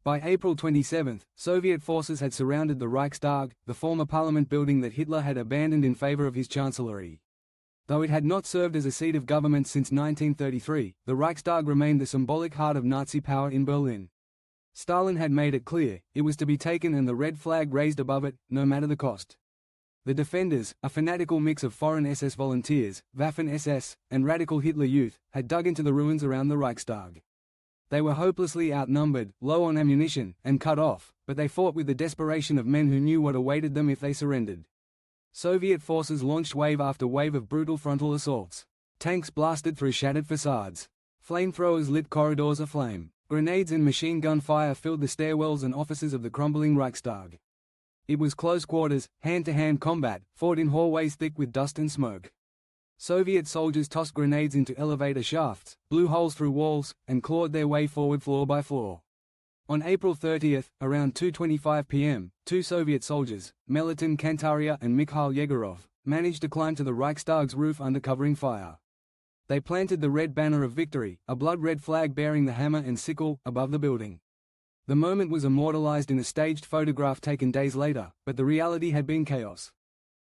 By April 27, Soviet forces had surrounded the Reichstag, the former parliament building that Hitler had abandoned in favor of his chancellery. Though it had not served as a seat of government since 1933, the Reichstag remained the symbolic heart of Nazi power in Berlin. Stalin had made it clear, it was to be taken and the red flag raised above it, no matter the cost. The defenders, a fanatical mix of foreign SS volunteers, Waffen-SS, and radical Hitler youth, had dug into the ruins around the Reichstag. They were hopelessly outnumbered, low on ammunition, and cut off, but they fought with the desperation of men who knew what awaited them if they surrendered. Soviet forces launched wave after wave of brutal frontal assaults. Tanks blasted through shattered facades. Flamethrowers lit corridors aflame. Grenades and machine gun fire filled the stairwells and offices of the crumbling Reichstag. It was close quarters, hand-to-hand combat, fought in hallways thick with dust and smoke. Soviet soldiers tossed grenades into elevator shafts, blew holes through walls, and clawed their way forward floor by floor. On April 30, around 2:25 p.m., two Soviet soldiers, Meliton Kantaria and Mikhail Yegorov, managed to climb to the Reichstag's roof under covering fire. They planted the red banner of victory, a blood-red flag bearing the hammer and sickle, above the building. The moment was immortalized in a staged photograph taken days later, but the reality had been chaos.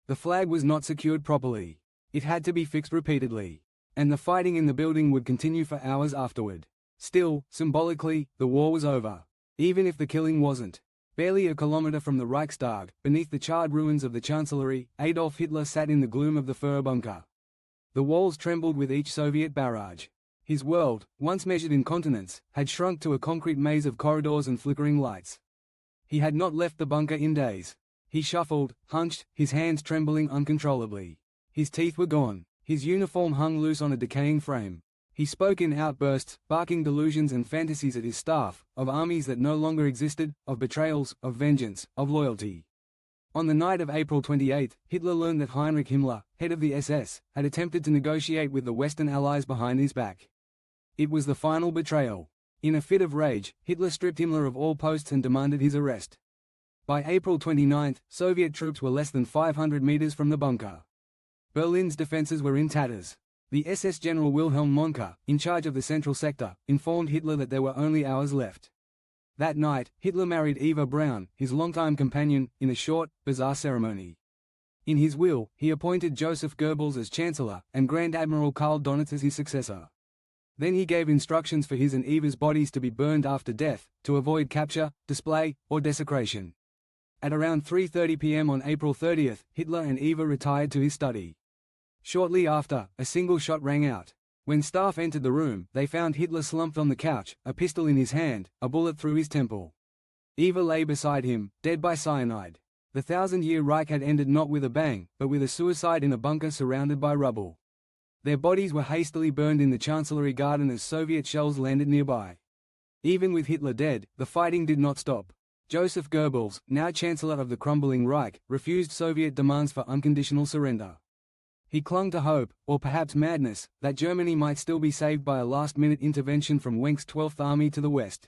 The flag was not secured properly. It had to be fixed repeatedly. And the fighting in the building would continue for hours afterward. Still, symbolically, the war was over. Even if the killing wasn't. Barely a kilometer from the Reichstag, beneath the charred ruins of the Chancellery, Adolf Hitler sat in the gloom of the Führer bunker. The walls trembled with each Soviet barrage. His world, once measured in continents, had shrunk to a concrete maze of corridors and flickering lights. He had not left the bunker in days. He shuffled, hunched, his hands trembling uncontrollably. His teeth were gone. His uniform hung loose on a decaying frame. He spoke in outbursts, barking delusions and fantasies at his staff, of armies that no longer existed, of betrayals, of vengeance, of loyalty. On the night of April 28, Hitler learned that Heinrich Himmler, head of the SS, had attempted to negotiate with the Western Allies behind his back. It was the final betrayal. In a fit of rage, Hitler stripped Himmler of all posts and demanded his arrest. By April 29, Soviet troops were less than 500 meters from the bunker. Berlin's defenses were in tatters. The SS General Wilhelm Mohnke, in charge of the central sector, informed Hitler that there were only hours left. That night, Hitler married Eva Braun, his longtime companion, in a short, bizarre ceremony. In his will, he appointed Joseph Goebbels as Chancellor, and Grand Admiral Karl Donitz as his successor. Then he gave instructions for his and Eva's bodies to be burned after death, to avoid capture, display, or desecration. At around 3:30 p.m. on April 30, Hitler and Eva retired to his study. Shortly after, a single shot rang out. When staff entered the room, they found Hitler slumped on the couch, a pistol in his hand, a bullet through his temple. Eva lay beside him, dead by cyanide. The 1,000-year Reich had ended not with a bang, but with a suicide in a bunker surrounded by rubble. Their bodies were hastily burned in the Chancellery garden as Soviet shells landed nearby. Even with Hitler dead, the fighting did not stop. Joseph Goebbels, now Chancellor of the crumbling Reich, refused Soviet demands for unconditional surrender. He clung to hope, or perhaps madness, that Germany might still be saved by a last-minute intervention from Wenck's 12th Army to the west.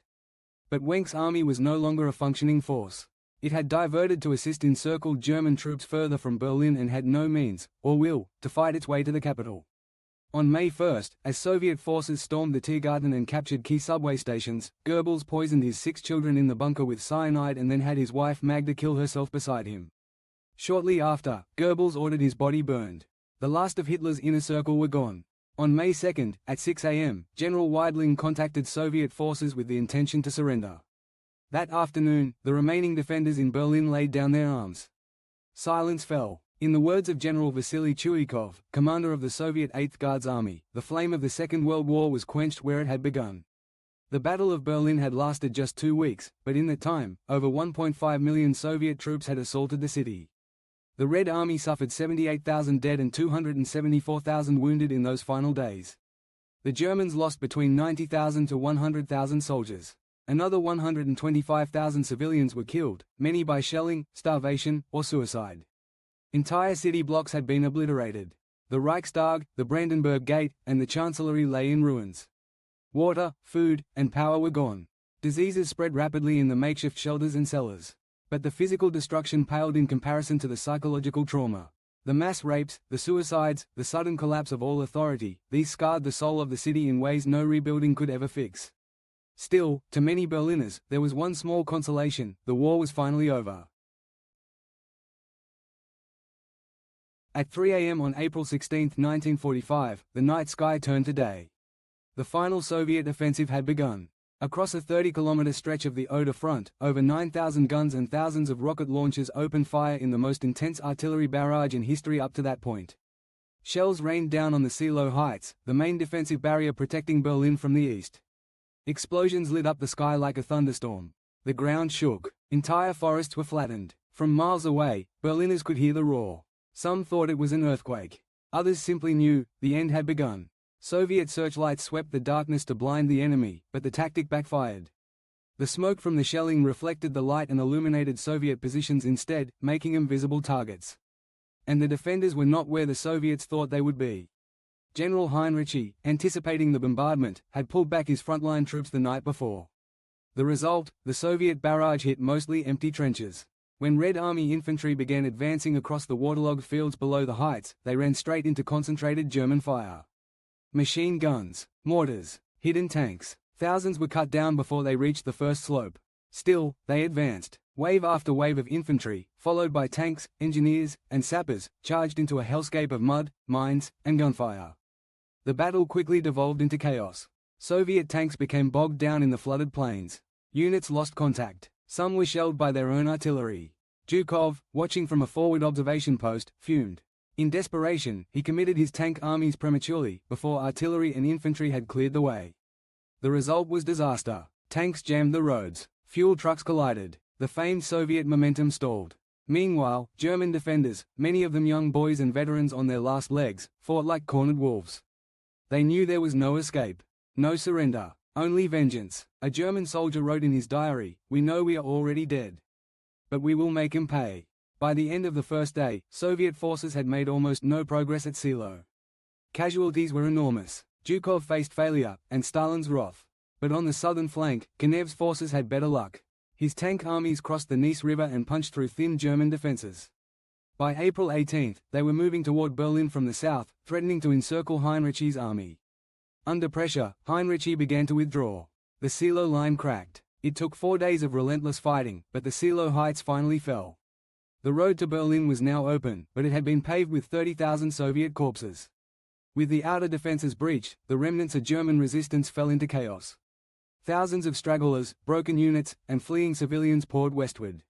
But Wenck's army was no longer a functioning force. It had diverted to assist encircled German troops further from Berlin and had no means, or will, to fight its way to the capital. On May 1, as Soviet forces stormed the Tiergarten and captured key subway stations, Goebbels poisoned his 6 children in the bunker with cyanide and then had his wife Magda kill herself beside him. Shortly after, Goebbels ordered his body burned. The last of Hitler's inner circle were gone. On May 2, at 6 a.m., General Weidling contacted Soviet forces with the intention to surrender. That afternoon, the remaining defenders in Berlin laid down their arms. Silence fell. In the words of General Vasily Chuikov, commander of the Soviet 8th Guards Army, the flame of the Second World War was quenched where it had begun. The Battle of Berlin had lasted just 2 weeks, but in that time, over 1.5 million Soviet troops had assaulted the city. The Red Army suffered 78,000 dead and 274,000 wounded in those final days. The Germans lost between 90,000 to 100,000 soldiers. Another 125,000 civilians were killed, many by shelling, starvation, or suicide. Entire city blocks had been obliterated. The Reichstag, the Brandenburg Gate, and the Chancellery lay in ruins. Water, food, and power were gone. Diseases spread rapidly in the makeshift shelters and cellars. But the physical destruction paled in comparison to the psychological trauma. The mass rapes, the suicides, the sudden collapse of all authority, these scarred the soul of the city in ways no rebuilding could ever fix. Still, to many Berliners, there was one small consolation: the war was finally over. At 3 a.m. on April 16, 1945, the night sky turned to day. The final Soviet offensive had begun. Across a 30-kilometer stretch of the Oder front, over 9,000 guns and thousands of rocket launchers opened fire in the most intense artillery barrage in history up to that point. Shells rained down on the Seelow Heights, the main defensive barrier protecting Berlin from the east. Explosions lit up the sky like a thunderstorm. The ground shook. Entire forests were flattened. From miles away, Berliners could hear the roar. Some thought it was an earthquake. Others simply knew the end had begun. Soviet searchlights swept the darkness to blind the enemy, but the tactic backfired. The smoke from the shelling reflected the light and illuminated Soviet positions instead, making them visible targets. And the defenders were not where the Soviets thought they would be. General Heinrici, anticipating the bombardment, had pulled back his frontline troops the night before. The result, the Soviet barrage hit mostly empty trenches. When Red Army infantry began advancing across the waterlogged fields below the heights, they ran straight into concentrated German fire. Machine guns, mortars, hidden tanks, thousands were cut down before they reached the first slope. Still, they advanced. Wave after wave of infantry, followed by tanks, engineers, and sappers, charged into a hellscape of mud, mines, and gunfire. The battle quickly devolved into chaos. Soviet tanks became bogged down in the flooded plains. Units lost contact. Some were shelled by their own artillery. Zhukov, watching from a forward observation post, fumed. In desperation, he committed his tank armies prematurely, before artillery and infantry had cleared the way. The result was disaster. Tanks jammed the roads. Fuel trucks collided. The famed Soviet momentum stalled. Meanwhile, German defenders, many of them young boys and veterans on their last legs, fought like cornered wolves. They knew there was no escape. No surrender. Only vengeance. A German soldier wrote in his diary, "We know we are already dead. But we will make him pay." By the end of the first day, Soviet forces had made almost no progress at Seelow. Casualties were enormous. Zhukov faced failure, and Stalin's wrath. But on the southern flank, Konev's forces had better luck. His tank armies crossed the Neisse River and punched through thin German defenses. By April 18, they were moving toward Berlin from the south, threatening to encircle Heinrici's army. Under pressure, Heinrici began to withdraw. The Seelow line cracked. It took 4 days of relentless fighting, but the Seelow Heights finally fell. The road to Berlin was now open, but it had been paved with 30,000 Soviet corpses. With the outer defenses breached, the remnants of German resistance fell into chaos. Thousands of stragglers, broken units, and fleeing civilians poured westward.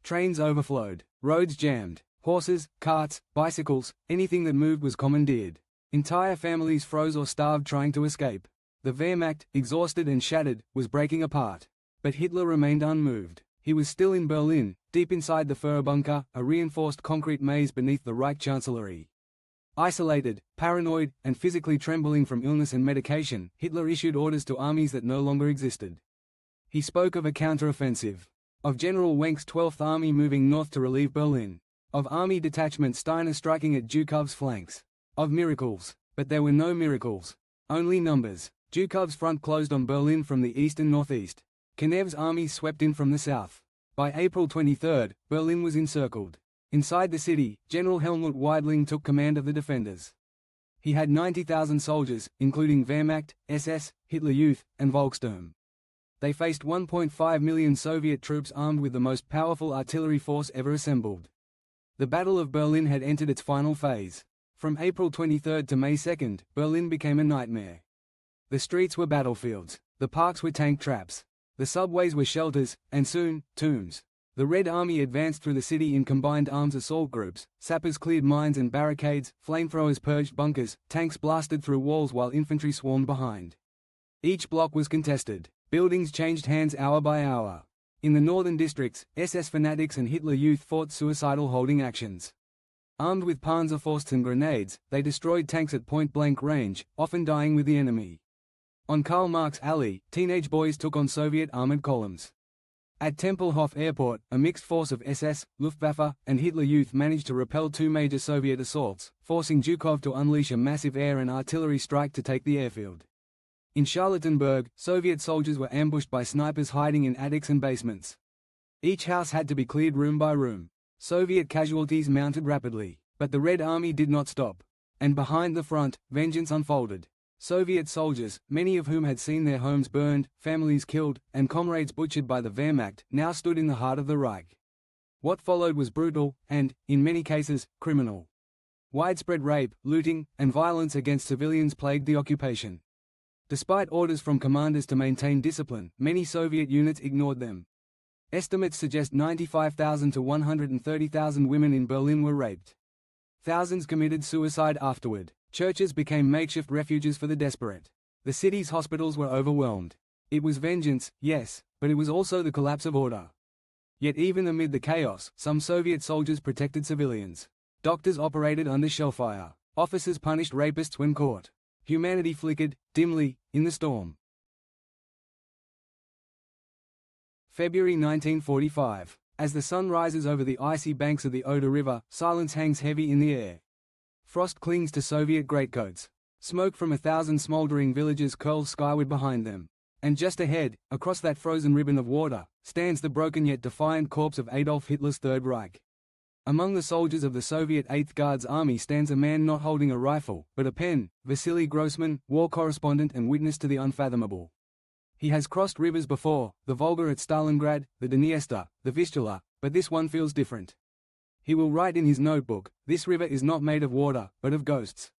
Trains overflowed, roads jammed, horses, carts, bicycles, anything that moved was commandeered. Entire families froze or starved trying to escape. The Wehrmacht, exhausted and shattered, was breaking apart. But Hitler remained unmoved. He was still in Berlin, deep inside the Führerbunker, a reinforced concrete maze beneath the Reich Chancellery. Isolated, paranoid, and physically trembling from illness and medication, Hitler issued orders to armies that no longer existed. He spoke of a counteroffensive. Of General Wenck's 12th Army moving north to relieve Berlin. Of Army Detachment Steiner striking at Zhukov's flanks. Of miracles. But there were no miracles. Only numbers. Zhukov's front closed on Berlin from the east and northeast. Konev's armies swept in from the south. By April 23, Berlin was encircled. Inside the city, General Helmut Weidling took command of the defenders. He had 90,000 soldiers, including Wehrmacht, SS, Hitler Youth, and Volkssturm. They faced 1.5 million Soviet troops armed with the most powerful artillery force ever assembled. The Battle of Berlin had entered its final phase. From April 23 to May 2, Berlin became a nightmare. The streets were battlefields, the parks were tank traps. The subways were shelters, and soon, tombs. The Red Army advanced through the city in combined arms assault groups, sappers cleared mines and barricades, flamethrowers purged bunkers, tanks blasted through walls while infantry swarmed behind. Each block was contested. Buildings changed hands hour by hour. In the northern districts, SS fanatics and Hitler Youth fought suicidal holding actions. Armed with Panzerfausts and grenades, they destroyed tanks at point-blank range, often dying with the enemy. On Karl Marx Alley, teenage boys took on Soviet armored columns. At Tempelhof Airport, a mixed force of SS, Luftwaffe, and Hitler Youth managed to repel 2 major Soviet assaults, forcing Zhukov to unleash a massive air and artillery strike to take the airfield. In Charlottenburg, Soviet soldiers were ambushed by snipers hiding in attics and basements. Each house had to be cleared room by room. Soviet casualties mounted rapidly, but the Red Army did not stop. And behind the front, vengeance unfolded. Soviet soldiers, many of whom had seen their homes burned, families killed, and comrades butchered by the Wehrmacht, now stood in the heart of the Reich. What followed was brutal, and, in many cases, criminal. Widespread rape, looting, and violence against civilians plagued the occupation. Despite orders from commanders to maintain discipline, many Soviet units ignored them. Estimates suggest 95,000 to 130,000 women in Berlin were raped. Thousands committed suicide afterward. Churches became makeshift refuges for the desperate. The city's hospitals were overwhelmed. It was vengeance, yes, but it was also the collapse of order. Yet even amid the chaos, some Soviet soldiers protected civilians. Doctors operated under shellfire. Officers punished rapists when caught. Humanity flickered, dimly, in the storm. February 1945. As the sun rises over the icy banks of the Oder River, silence hangs heavy in the air. Frost clings to Soviet greatcoats. Smoke from 1,000 smoldering villages curls skyward behind them. And just ahead, across that frozen ribbon of water, stands the broken yet defiant corpse of Adolf Hitler's Third Reich. Among the soldiers of the Soviet 8th Guards Army stands a man not holding a rifle, but a pen, Vasily Grossman, war correspondent and witness to the unfathomable. He has crossed rivers before, the Volga at Stalingrad, the Dniester, the Vistula, but this one feels different. He will write in his notebook, "This river is not made of water, but of ghosts.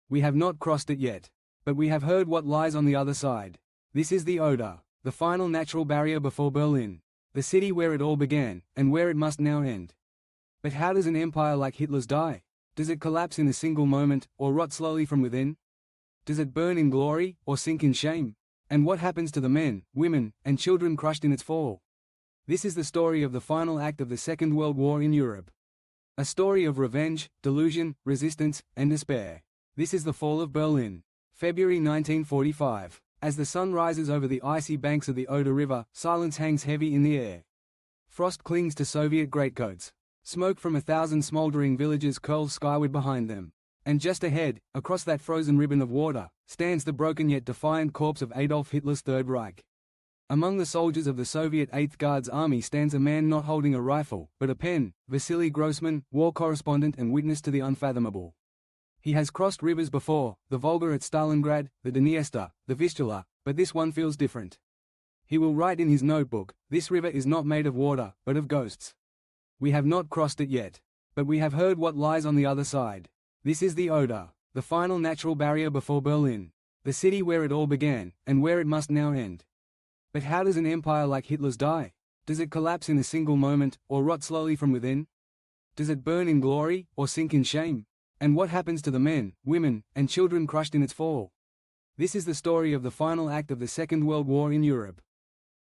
We have not crossed it yet. But we have heard what lies on the other side. This is the Oder, the final natural barrier before Berlin. The city where it all began, and where it must now end." But how does an empire like Hitler's die? Does it collapse in a single moment, or rot slowly from within? Does it burn in glory, or sink in shame? And what happens to the men, women, and children crushed in its fall? This is the story of the final act of the Second World War in Europe. A story of revenge, delusion, resistance, and despair. This is the fall of Berlin. February 1945. As the sun rises over the icy banks of the Oder River, silence hangs heavy in the air. Frost clings to Soviet greatcoats. Smoke from 1,000 smoldering villages curls skyward behind them. And just ahead, across that frozen ribbon of water, stands the broken yet defiant corpse of Adolf Hitler's Third Reich. Among the soldiers of the Soviet 8th Guards Army stands a man not holding a rifle, but a pen, Vasily Grossman, war correspondent and witness to the unfathomable. He has crossed rivers before, the Volga at Stalingrad, the Dniester, the Vistula, but this one feels different. He will write in his notebook, "This river is not made of water, but of ghosts. We have not crossed it yet. But we have heard what lies on the other side. This is the Oder, the final natural barrier before Berlin. The city where it all began, and where it must now end." But how does an empire like Hitler's die? Does it collapse in a single moment, or rot slowly from within? Does it burn in glory, or sink in shame? And what happens to the men, women, and children crushed in its fall? This is the story of the final act of the Second World War in Europe.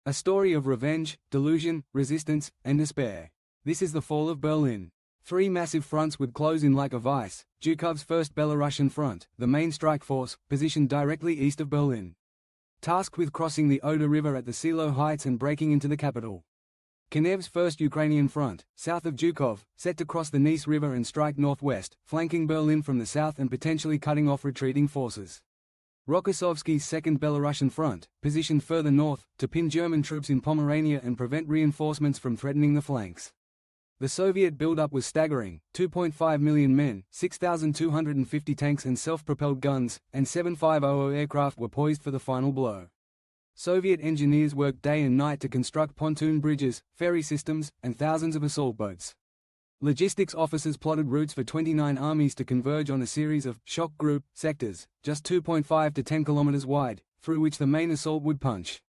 A story of revenge, delusion, resistance, and despair. This is the fall of Berlin. 3 massive fronts would close in like a vice. Zhukov's First Belarusian Front, the main strike force, positioned directly east of Berlin. Tasked with crossing the Oder River at the Silo Heights and breaking into the capital. Kinev's First Ukrainian Front, south of Zhukov, set to cross the Neisse River and strike northwest, flanking Berlin from the south and potentially cutting off retreating forces. Rokossovsky's Second Belarusian Front, positioned further north, to pin German troops in Pomerania and prevent reinforcements from threatening the flanks. The Soviet buildup was staggering: 2.5 million men, 6,250 tanks and self-propelled guns, and 750 aircraft were poised for the final blow. Soviet engineers worked day and night to construct pontoon bridges, ferry systems, and thousands of assault boats. Logistics officers plotted routes for 29 armies to converge on a series of shock group sectors, just 2.5 to 10 kilometers wide, through which the main assault would punch.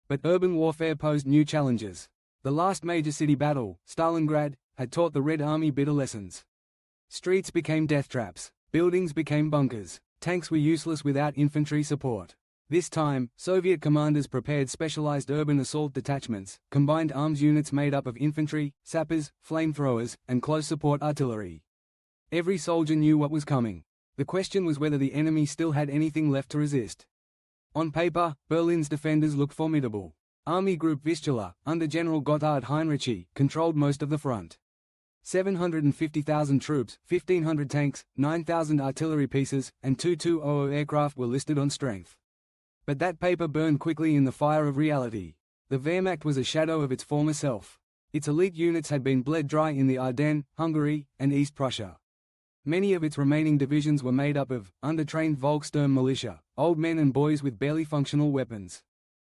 But urban warfare posed new challenges. The last major city battle, Stalingrad, had taught the Red Army bitter lessons. Streets became death traps, buildings became bunkers, tanks were useless without infantry support. This time, Soviet commanders prepared specialized urban assault detachments, combined arms units made up of infantry, sappers, flamethrowers, and close support artillery. Every soldier knew what was coming. The question was whether the enemy still had anything left to resist. On paper, Berlin's defenders looked formidable. Army Group Vistula, under General Gotthard Heinrichi, controlled most of the front. 750,000 troops, 1,500 tanks, 9,000 artillery pieces, and 220 aircraft were listed on strength. But that paper burned quickly in the fire of reality. The Wehrmacht was a shadow of its former self. Its elite units had been bled dry in the Ardennes, Hungary, and East Prussia. Many of its remaining divisions were made up of undertrained Volkssturm militia, old men and boys with barely functional weapons.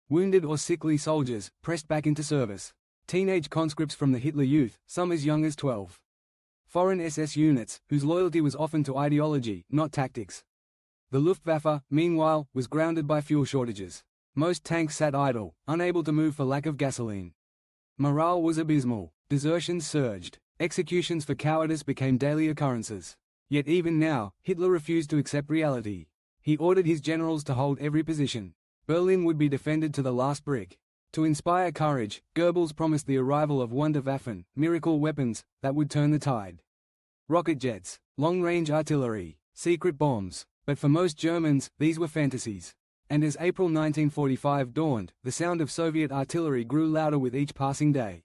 Wounded or sickly soldiers, pressed back into service. Teenage conscripts from the Hitler Youth, some as young as 12. Foreign SS units, whose loyalty was often to ideology, not tactics. The Luftwaffe, meanwhile, was grounded by fuel shortages. Most tanks sat idle, unable to move for lack of gasoline. Morale was abysmal. Desertions surged. Executions for cowardice became daily occurrences. Yet even now, Hitler refused to accept reality. He ordered his generals to hold every position. Berlin would be defended to the last brick. To inspire courage, Goebbels promised the arrival of Wunderwaffen, miracle weapons, that would turn the tide. Rocket jets, long-range artillery, secret bombs. But for most Germans, these were fantasies. And as April 1945 dawned, the sound of Soviet artillery grew louder with each passing day.